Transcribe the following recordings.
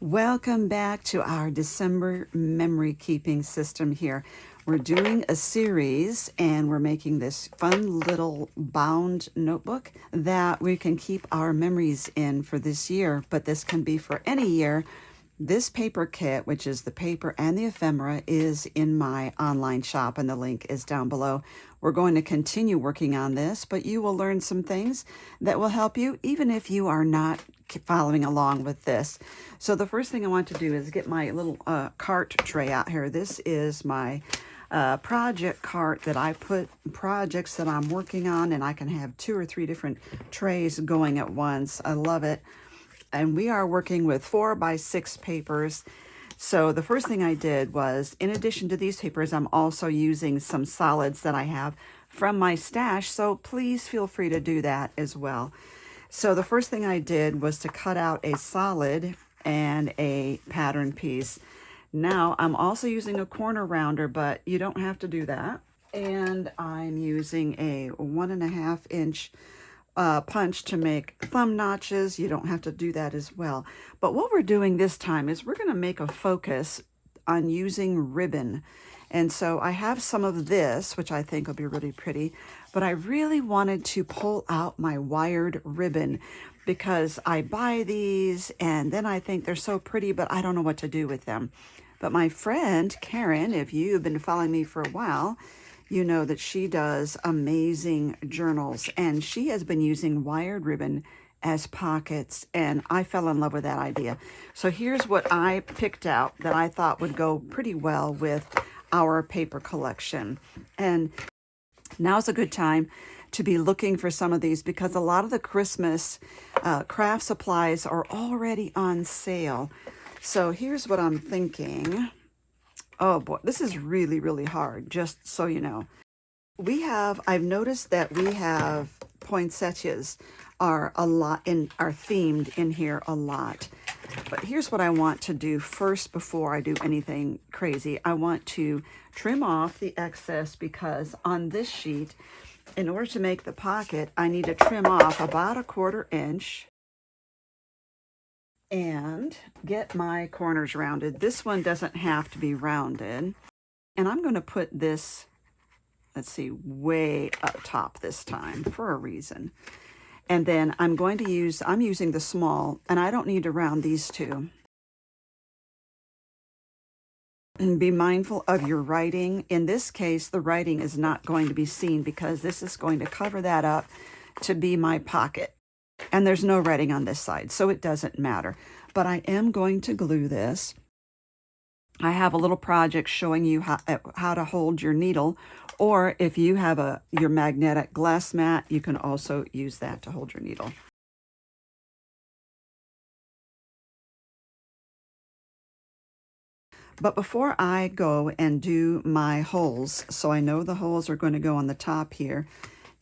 Welcome back to our December memory keeping system here. We're doing a series and we're making this fun little bound notebook that we can keep our memories in for this year, but this can be for any year. This paper kit, which is the paper and the ephemera, is in my online shop and the link is down below. We're going to continue working on this, but you will learn some things that will help you even if you are not following along with this. So the first thing I want to do is get my little cart tray out here. This is my project cart that I put projects that I'm working on, and I can have 2 or 3 different trays going at once. I love it. And we are working with 4x6 papers. So the first thing I did was, in addition to these papers, I'm also using some solids that I have from my stash. So please feel free to do that as well. So the first thing I did was to cut out a solid and a pattern piece. Now I'm also using a corner rounder, but you don't have to do that. And I'm using a 1.5 inch punch to make thumb notches. You don't have to do that as well. But what we're doing this time is we're going to make a focus on using ribbon. And so I have some of this, which I think will be really pretty, but I really wanted to pull out my wired ribbon because I buy these and then I think they're so pretty, but I don't know what to do with them. But my friend Karen, if you've been following me for a while, you know that she does amazing journals, and she has been using wired ribbon as pockets, and I fell in love with that idea. So here's what I picked out that I thought would go pretty well with our paper collection. And now's a good time to be looking for some of these because a lot of the Christmas craft supplies are already on sale. So here's what I'm thinking. Oh boy, this is really, really hard, just so you know. I've noticed that we have poinsettias are themed in here a lot. But here's what I want to do first before I do anything crazy. I want to trim off the excess because on this sheet, in order to make the pocket, I need to trim off about 1/4 inch and get my corners rounded. This one doesn't have to be rounded. And I'm going to put this, let's see, way up top this time for a reason. And then I'm using the small, and I don't need to round these two. And be mindful of your writing. In this case, the writing is not going to be seen because this is going to cover that up to be my pocket. And there's no writing on this side, so it doesn't matter. But I am going to glue this. I have a little project showing you how to hold your needle, or if you have your magnetic glass mat, you can also use that to hold your needle. But before I go and do my holes, so I know the holes are going to go on the top here,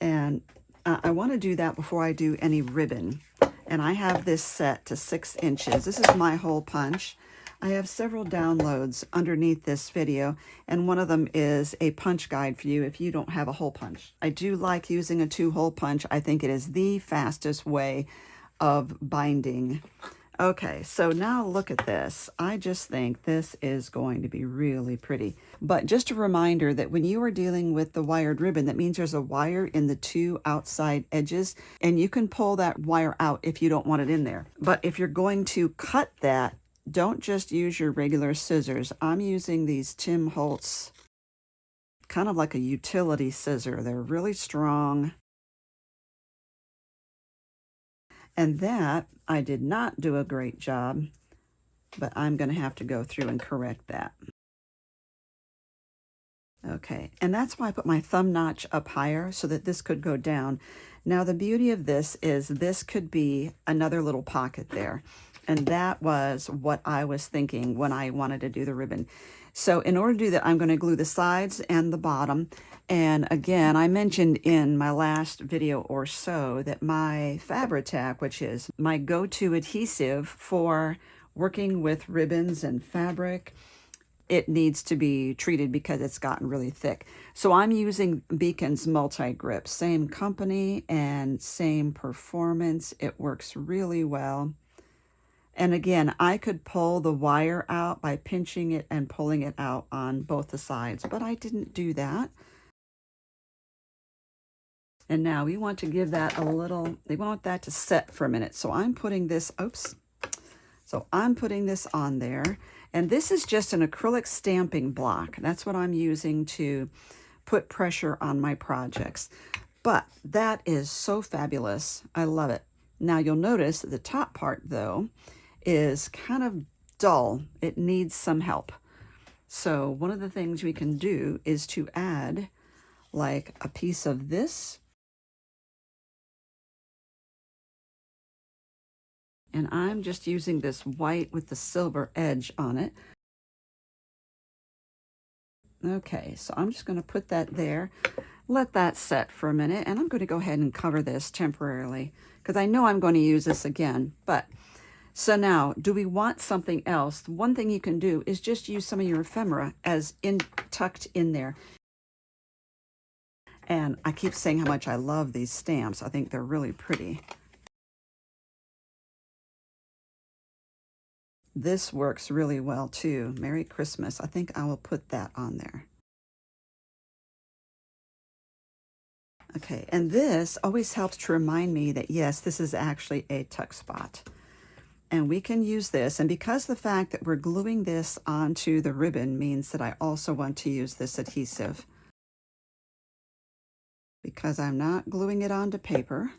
and I want to do that before I do any ribbon. And I have this set to 6 inches. This is my hole punch. I have several downloads underneath this video, and one of them is a punch guide for you if you don't have a hole punch. I do like using a 2-hole punch. I think it is the fastest way of binding. Okay, so now look at this. I just think this is going to be really pretty. But just a reminder that when you are dealing with the wired ribbon, that means there's a wire in the 2 outside edges, and you can pull that wire out if you don't want it in there. But if you're going to cut that, don't just use your regular scissors. I'm using these Tim Holtz, kind of like a utility scissor. They're really strong. And that, I did not do a great job, but I'm going to have to go through and correct that. Okay, and that's why I put my thumb notch up higher so that this could go down. Now the beauty of this is this could be another little pocket there. And that was what I was thinking when I wanted to do the ribbon. So in order to do that, I'm going to glue the sides and the bottom. And again, I mentioned in my last video or so that my Fabri-Tac, which is my go-to adhesive for working with ribbons and fabric, it needs to be treated because it's gotten really thick. So I'm using Beacon's Multi-Grip. Same company and same performance. It works really well. And again, I could pull the wire out by pinching it and pulling it out on both the sides, but I didn't do that. And now we want to give that a little, we want that to set for a minute. So I'm putting this, oops. So I'm putting this on there. And this is just an acrylic stamping block. That's what I'm using to put pressure on my projects. But that is so fabulous. I love it. Now you'll notice that the top part though is kind of dull. It needs some help. So one of the things we can do is to add like a piece of this. And I'm just using this white with the silver edge on it. Okay, so I'm just going to put that there, let that set for a minute, and I'm going to go ahead and cover this temporarily because I know I'm going to use this again. But so now, do we want something else? One thing you can do is just use some of your ephemera as tucked in there. And I keep saying how much I love these stamps. I think they're really pretty. This works really well too. Merry Christmas. I think I will put that on there. Okay, and this always helps to remind me that yes, this is actually a tuck spot. And we can use this, and because the fact that we're gluing this onto the ribbon means that I also want to use this adhesive. Because I'm not gluing it onto paper.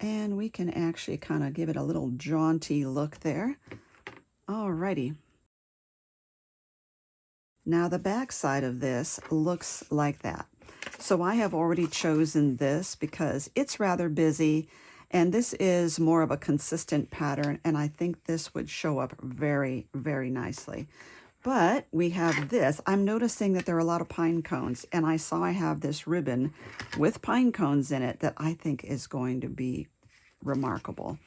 And we can actually kind of give it a little jaunty look there. Alrighty. Now the back side of this looks like that. So I have already chosen this because it's rather busy and this is more of a consistent pattern, and I think this would show up very, very nicely. But we have this. I'm noticing that there are a lot of pine cones, and I saw I have this ribbon with pine cones in it that I think is going to be remarkable.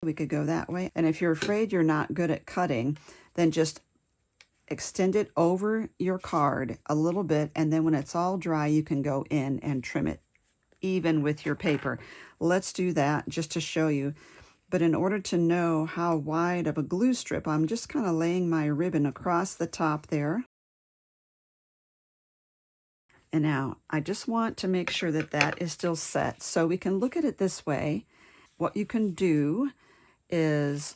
We could go that way. And if you're afraid you're not good at cutting, then just extend it over your card a little bit. And then when it's all dry, you can go in and trim it even with your paper. Let's do that just to show you. But in order to know how wide of a glue strip, I'm just kind of laying my ribbon across the top there. And now I just want to make sure that that is still set. So we can look at it this way. What you can do is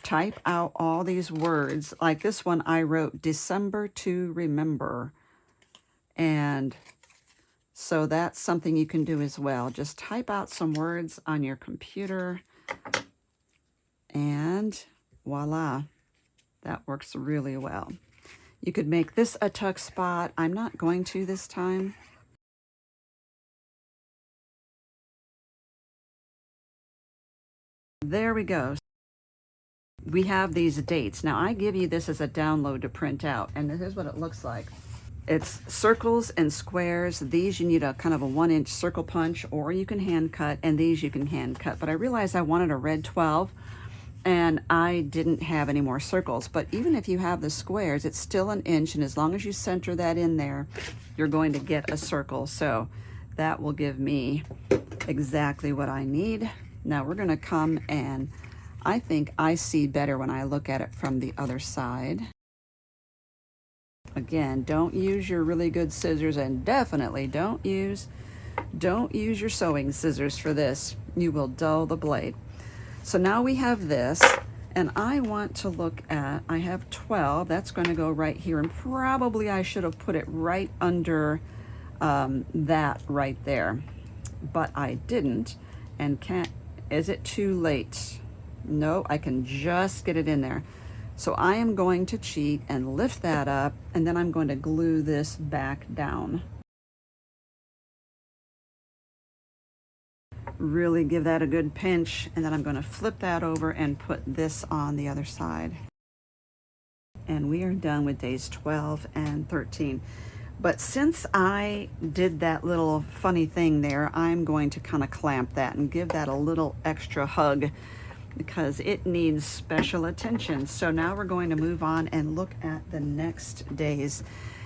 type out all these words. Like this one, I wrote December to remember. And so that's something you can do as well. Just type out some words on your computer and voila, that works really well. You could make this a tuck spot. I'm not going to this time. There we go. We have these dates. Now I give you this as a download to print out, and this is what it looks like. It's circles and squares. These you need a kind of a 1-inch circle punch, or you can hand cut, and these you can hand cut. But I realized I wanted a red 12, and I didn't have any more circles. But even if you have the squares, it's still 1 inch, and as long as you center that in there, you're going to get a circle. So that will give me exactly what I need. Now we're going to come, and I think I see better when I look at it from the other side. Again, don't use your really good scissors, and definitely don't use your sewing scissors for this. You will dull the blade. So now we have this, and I want to look at, I have 12. That's going to go right here, and probably I should have put it right under that right there, but I didn't. And is it too late? No, I can just get it in there. So I am going to cheat and lift that up, and then I'm going to glue this back down. Really give that a good pinch, and then I'm going to flip that over and put this on the other side. And we are done with days 12 and 13. But since I did that little funny thing there, I'm going to kind of clamp that and give that a little extra hug because it needs special attention. So now we're going to move on and look at the next days.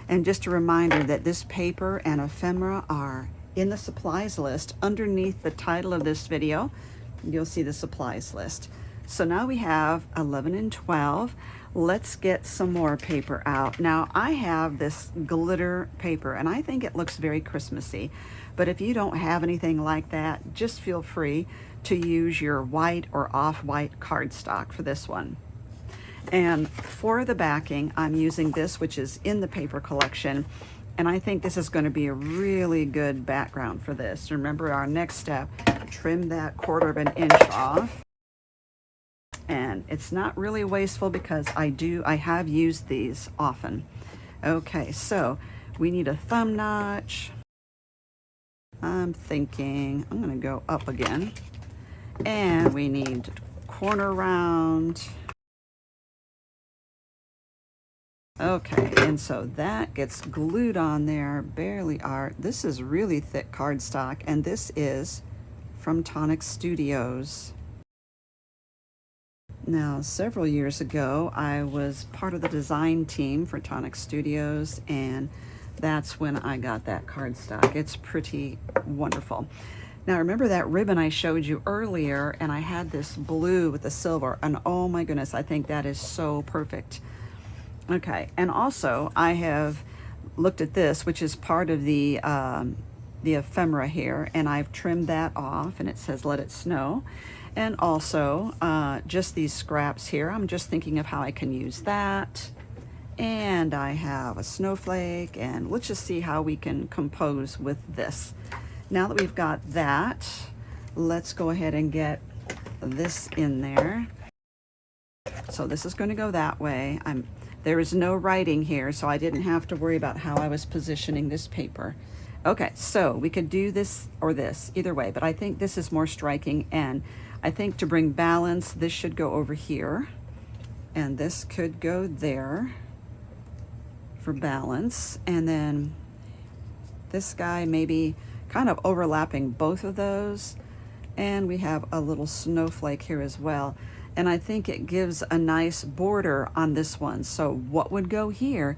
And just a reminder that this paper and ephemera are in the supplies list. Underneath the title of this video, you'll see the supplies list. So now we have 11 and 12. Let's get some more paper out. Now I have this glitter paper and I think it looks very Christmassy, but if you don't have anything like that, just feel free to use your white or off-white cardstock for this one. And for the backing, I'm using this, which is in the paper collection, and I think this is going to be a really good background for this. Remember our next step, trim that 1/4 of an inch off. And it's not really wasteful because I have used these often. Okay, so we need a thumb notch. I'm thinking I'm going to go up again. And we need corner round. Okay, and so that gets glued on there, barely art. This is really thick cardstock, and this is from Tonic Studios. Now, several years ago, I was part of the design team for Tonic Studios, and that's when I got that cardstock. It's pretty wonderful. Now, remember that ribbon I showed you earlier, and I had this blue with the silver, and oh my goodness, I think that is so perfect. Okay, and also I have looked at this, which is part of the ephemera here, and I've trimmed that off, and it says "Let It Snow." And also just these scraps here, I'm just thinking of how I can use that. And I have a snowflake, and let's just see how we can compose with this. Now that we've got that, let's go ahead and get this in there. So this is going to go that way. There is no writing here, so I didn't have to worry about how I was positioning this paper. Okay, so we could do this or this, either way, but I think this is more striking, and I think to bring balance, this should go over here, and this could go there for balance, and then this guy maybe kind of overlapping both of those, and we have a little snowflake here as well. And I think it gives a nice border on this one. So what would go here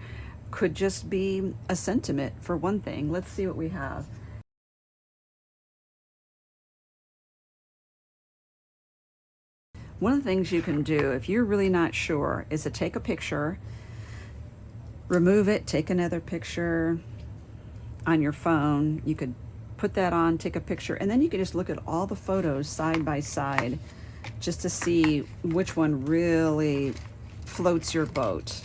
could just be a sentiment for one thing. Let's see what we have. One of the things you can do if you're really not sure is to take a picture, remove it, take another picture on your phone. You could put that on, take a picture, and then you could just look at all the photos side by side just to see which one really floats your boat.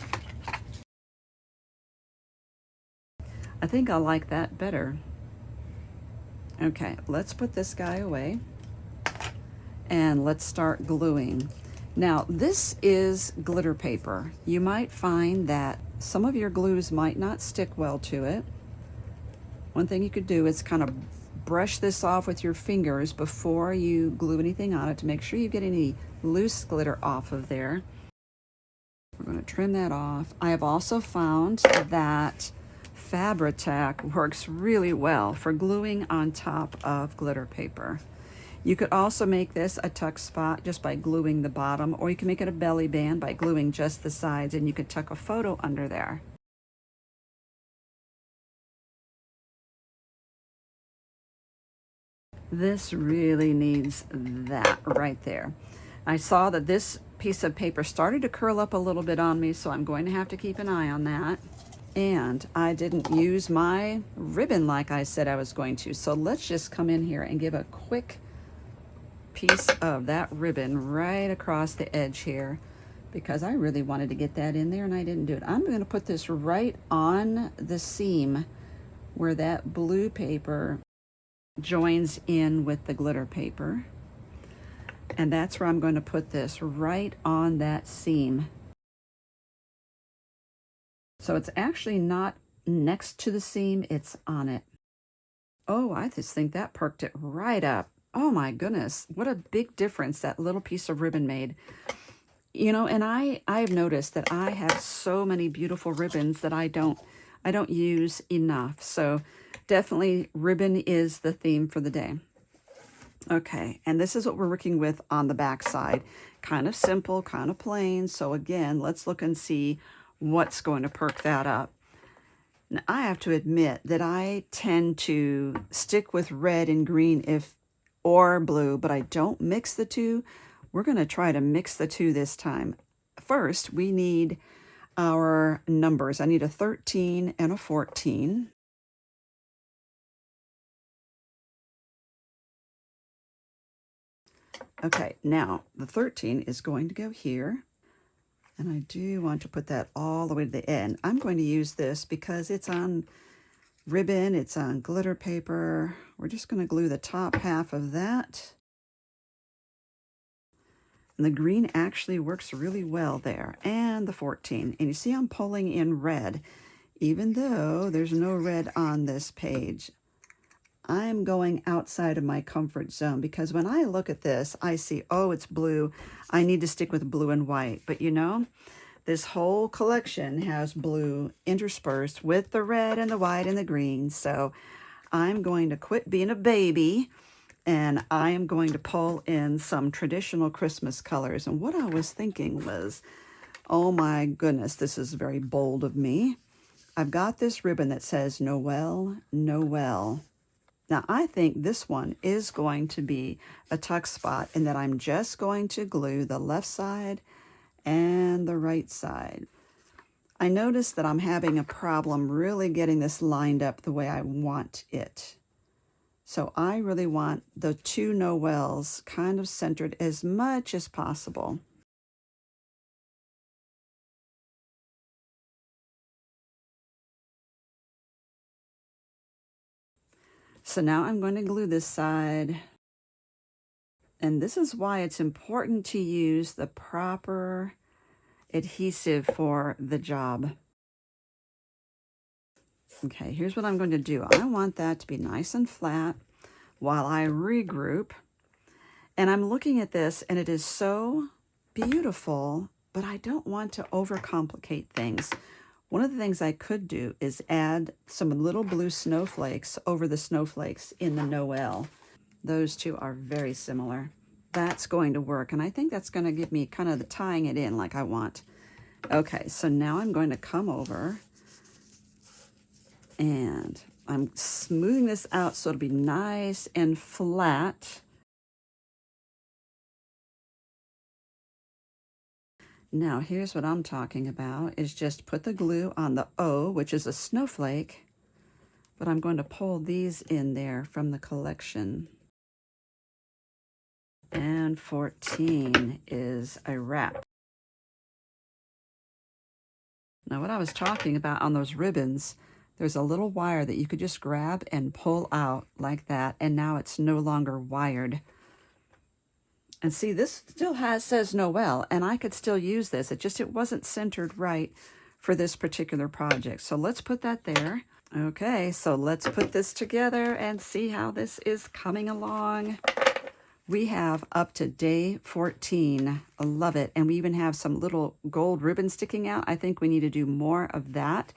I think I like that better. Okay, let's put this guy away and let's start gluing. Now, this is glitter paper. You might find that some of your glues might not stick well to it. One thing you could do is kind of brush this off with your fingers before you glue anything on it to make sure you get any loose glitter off of there. We're going to trim that off. I have also found that Fabri-Tac works really well for gluing on top of glitter paper. You could also make this a tuck spot just by gluing the bottom, or you can make it a belly band by gluing just the sides, and you could tuck a photo under there. This really needs that right there. I saw that this piece of paper started to curl up a little bit on me, so I'm going to have to keep an eye on that. And I didn't use my ribbon like I said I was going to, so let's just come in here and give a quick piece of that ribbon right across the edge here, because I really wanted to get that in there and I didn't do it. I'm going to put this right on the seam where that blue paper joins in with the glitter paper, and that's where I'm going to put this, right on that seam. So it's actually not next to the seam, it's on it. Oh, I just think that perked it right up. Oh my goodness, what a big difference that little piece of ribbon made. You know, and I've noticed that I have so many beautiful ribbons that I don't use enough. So definitely ribbon is the theme for the day. Okay, and this is what we're working with on the back side. Kind of simple, kind of plain. So again, let's look and see what's going to perk that up. Now, I have to admit that I tend to stick with red and green or blue, but I don't mix the two. We're going to try to mix the two this time. First, we need our numbers. I need a 13 and a 14. Okay, now the 13 is going to go here. And I do want to put that all the way to the end. I'm going to use this because it's on ribbon, it's on glitter paper. We're just going to glue the top half of that. And the green actually works really well there. And the 14. And you see I'm pulling in red, even though there's no red on this page. I'm going outside of my comfort zone because when I look at this, I see, oh, it's blue. I need to stick with blue and white. But you know, this whole collection has blue interspersed with the red and the white and the green. So I'm going to quit being a baby and I am going to pull in some traditional Christmas colors. And what I was thinking was, oh my goodness, this is very bold of me. I've got this ribbon that says Noel, Noel. Now, I think this one is going to be a tuck spot and that I'm just going to glue the left side and the right side. I noticed that I'm having a problem really getting this lined up the way I want it. So I really want the two Noels kind of centered as much as possible. So now I'm going to glue this side. And this is why it's important to use the proper adhesive for the job. Okay, here's what I'm going to do. I want that to be nice and flat while I regroup. And I'm looking at this and it is so beautiful, but I don't want to overcomplicate things. One of the things I could do is add some little blue snowflakes over the snowflakes in the Noel. Those two are very similar. That's going to work, and I think that's going to give me kind of the tying it in like I want. Okay, so now I'm going to come over and I'm smoothing this out so it'll be nice and flat. Now, here's what I'm talking about, is just put the glue on the O, which is a snowflake, but I'm going to pull these in there from the collection. And 14 is a wrap. Now, what I was talking about on those ribbons, there's a little wire that you could just grab and pull out like that, and now it's no longer wired. And see, this still says Noel, and I could still use this. It wasn't centered right for this particular project. So let's put that there. Okay, so let's put this together and see how this is coming along. We have up to day 14. I love it. And we even have some little gold ribbon sticking out. I think we need to do more of that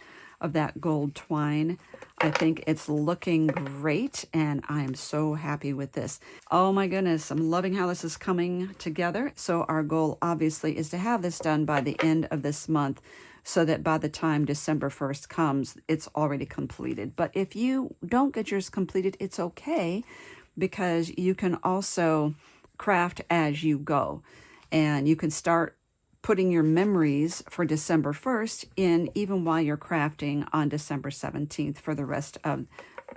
gold twine. I think it's looking great, and I am so happy with this. Oh my goodness, I'm loving how this is coming together. So our goal obviously is to have this done by the end of this month so that by the time December 1st comes, it's already completed. But if you don't get yours completed, it's okay, because you can also craft as you go, and you can start putting your memories for December 1st in even while you're crafting on December 17th for the rest of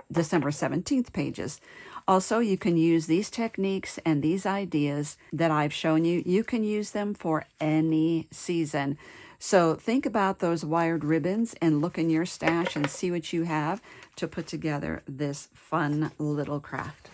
December 17th pages. Also, you can use these techniques and these ideas that I've shown you. You can use them for any season. So think about those wired ribbons and look in your stash and see what you have to put together this fun little craft.